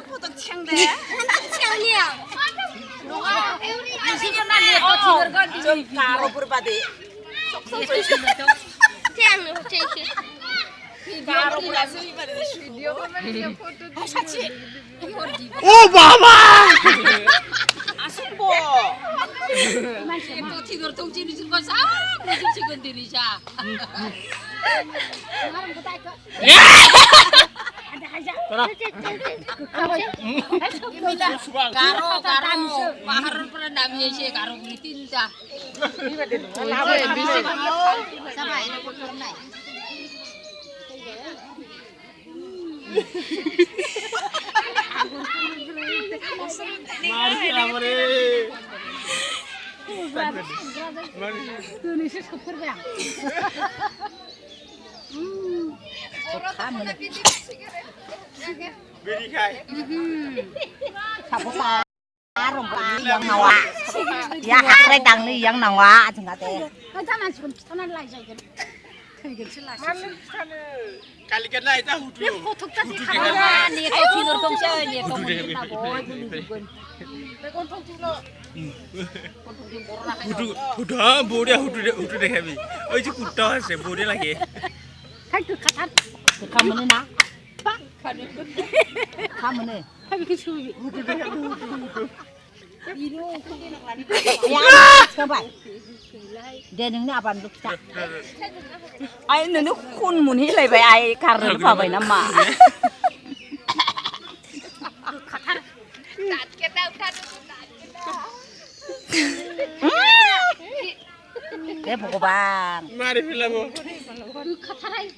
포도 챙대. 챙이야. 누가? 이시면 나네 또 지걸 건디. 좀 가로 부르바디. 챙 가로 부르서 이발에 비디오 보면 포도. 사치. 오 마마. 아승보. 또 티도 통치는 줄 거사. 무슨 지건들이자. 가로 마하를 pernah namanya sih karo tinta. sama ini foto này. Mari amore. Indonesia super bang. Beri kai. Sabuta rumpa yang nawa. Ya hakre dang ni yang nawa jengate. Jangan 지금 편한 라이자 이거. 이거 실라. Kali kan lah itu hudu. 포토까지 아, 가라. 니 또 비늘 동셔 니 또 문진다고. Hudu ah bodi hudu deh kami. Oh itu kuda sih bodi lagi. Kan 그 가다. 가면은 나. 가면은. 하비 그 수비. Ya, coba. Dia neng ni apa untuk kita? Ai nene khun mun hi lai bai ai kar nu pa bai na ma Dia pokok bang. Mari film. 그 카타라이